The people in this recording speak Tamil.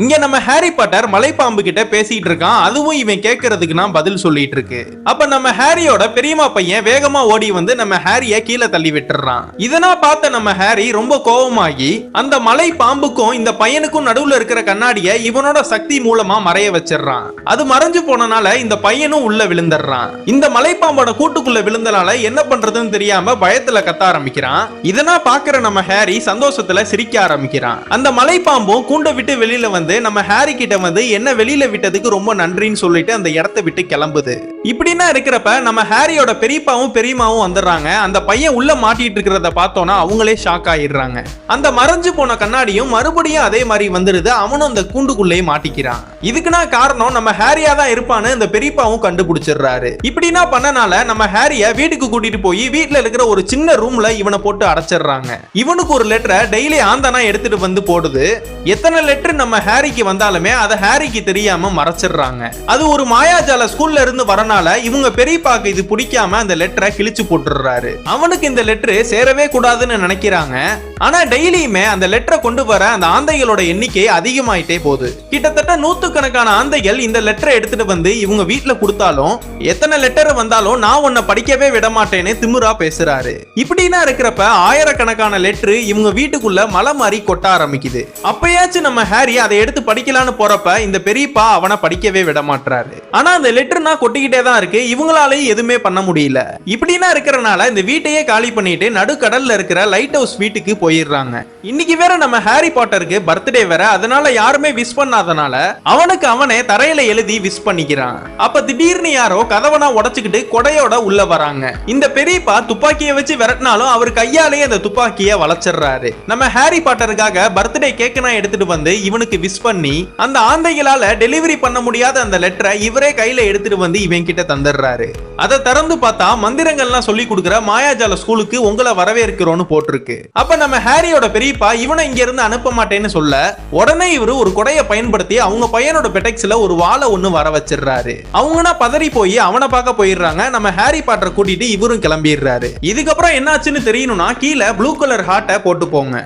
இங்க நம்ம ஹாரி பாட்டர் மலைப்பாம்பு கிட்ட பேசிட்டு இருக்கான். அதுவும் இவன் கேட்கறதுக்கு நான் பதில் சொல்லிட்டு இருக்கு. அப்ப நம்ம ஹாரியோட பெரியம்மா பையன் வேகமா ஓடி வந்து நம்ம ஹாரிய கீழே தள்ளி விட்டுறான். இதனா பார்த்த நம்ம ஹாரி ரொம்ப கோபமாகி அந்த மலை பாம்புக்கும் இந்த பையனுக்கும் நடுவுல இருக்கிற கண்ணாடிய இவனோட சக்தி மூலமா மறைய வச்சிடறான். அது மறைஞ்சு போனனால இந்த பையனும் உள்ள விழுந்துடுறான். இந்த மலைப்பாம்போட கூட்டுக்குள்ள விழுந்தனால என்ன பண்றதுன்னு தெரியாம பயத்துல கத்த ஆரம்பிக்கிறான். இதனா பாக்குற நம்ம ஹாரி சந்தோஷத்துல சிரிக்க ஆரம்பிக்கிறான். அந்த மலைப்பாம்பும் கூண்டை விட்டு வெளியில வந்து நம்ம ஹாரி கிட்ட வந்து என்ன வெளியில விட்டதுக்கு ரொம்ப நன்றின்னு சொல்லிட்டு அந்த இடத்தை விட்டு கிளம்புது. இப்படின்னா இருக்கிறப்ப நம்ம ஹாரியோட பெரியப்பாவும் பெரியமாவும் வந்துடுறாங்க. அந்த பையன் உள்ள மாட்டிட்டு இருக்கிறத பார்த்தோன்னா அவங்களே ஷாக் ஆயிடுறாங்க. அந்த மறைஞ்சு போன கண்ணாடியும் மறுபடியும் அதே மாதிரி வந்துருது. அவனும் அந்த கூண்டுக்குள்ளேயே மாட்டிக்கிறான். இதுக்குனா காரணம் நம்ம ஹாரியா தான் இருப்பான்னு அந்த பெரியப்பாவும் கண்டுபிடிச்சிடுறாரு. இப்படின்னா பண்ணனால நம்ம ஹாரிய வீட்டுக்கு கூட்டிட்டு போய் வீட்டுல இருக்கிற ஒரு சின்ன ரூம்ல இவனை போட்டு அடைச்சிடுறாங்க. இவனுக்கு ஒரு லெட்டரை டெய்லி ஆந்தானா எடுத்துட்டு வந்து போடுது. எத்தனை லெட்டர் நம்ம ஹாரிக்கு வந்தாலுமே அதை ஹாரிக்கு தெரியாம மறைச்சிடுறாங்க. அது ஒரு மாயாஜால ஸ்கூல்ல இருந்து வரனால இவங்க பெரியப்பாக்கு இது பிடிக்காம அந்த லெட்டரை கிழிச்சு போட்டுறாரு. அவனுக்கு இந்த லெட்டர் சேரவே கூடாதுன்னு நினைக்கிறாங்க. ஆனா டெய்லியுமே அந்த லெட்டரை கொண்டு வர அந்த ஆந்தைகளோட எண்ணிக்கை அதிகமாயிட்டே போகுது. கிட்டத்தட்ட நூத்துக்கணக்கான ஆந்தைகள் இந்த லெட்டரை எடுத்துட்டு வந்து இவங்க வீட்டுல கொடுத்தாலும் எத்தனை லெட்டர் வந்தாலும் நான் உன்னை படிக்கவே விட மாட்டேன்னு திமிரா பேசுறாரு. இப்படின்னா இருக்கிறப்ப ஆயிரக்கணக்கான லெட்டர் இவங்க வீட்டுக்குள்ள மலை மாறி கொட்ட ஆரம்பிக்குது. அப்பயாச்சும் நம்ம ஹாரி அதை எடுத்து படிக்கலான்னு போறப்ப இந்த பெரியப்பா அவனை படிக்கவே விட மாட்டாரு. ஆனா அந்த லெட்டர்னா கொட்டிக்கிட்டே தான் இருக்கு. இவங்களாலேயும் எதுவுமே பண்ண முடியல. இப்படின்னா இருக்கிறனால இந்த வீட்டையே காலி பண்ணிட்டு நடுக்கடல்ல இருக்கிற லைட் ஹவுஸ் வீட்டுக்கு போயிடுறாங்க. இன்னைக்கு வேற நம்ம ஹாரி பாட்டருக்கு பர்த்டே வேற. அதனால யாருமே விஷ் பண்ணாதனால அவனுக்கு அவனே தரையில எழுதி விஷ் பண்ணிக்கிறான். அப்ப திடீர்னு யாரோ கதவனா உடைச்சுக்கிட்டு கொடையோட உள்ள வராங்க. இந்த பெரியப்பா துப்பாக்கியை வச்சு விரட்டினாலும் அவர் கையாலேயே அந்த துப்பாக்கியை வளைச்சிடுறாரு. நம்ம ஹாரி பாட்டருக்காக பர்த்டே கேக்குனா எடுத்துட்டு வந்து இவனுக்கு விஷ் பண்ணி அந்த ஆந்தைகளால டெலிவரி பண்ண முடியாத அந்த லெட்டரை இவரே கையில எடுத்துட்டு வந்து இவன் கிட்ட தந்துடுறாரு. அதை திறந்து பார்த்தா மந்திரங்கள்லாம் சொல்லி கொடுக்கிற மாயாஜால ஸ்கூலுக்கு உங்களை வரவேற்கிறோம்னு போட்டிருக்கு. அப்ப நம்ம ஹாரியோட பெரியப்பா இவனை இங்க இருந்து அனுப்ப மாட்டேன்னு சொல்ல உடனே இவரு ஒரு கொடையை பயன்படுத்தி அவங்க பையனோட பெட்டெக்ஸ்ல ஒரு வாளை ஒண்ணு வர வச்சிடுறாரு. அவங்கன்னா பதறி போய் அவனை பார்க்க போயிடுறாங்க. நம்ம ஹாரி பாட்டரை கூட்டிட்டு இவரும் கிளம்பிடுறாரு. இதுக்கப்புறம் என்னாச்சுன்னு தெரியணும்னா கீழே ப்ளூ கலர் ஹார்ட்டை போட்டு போங்க.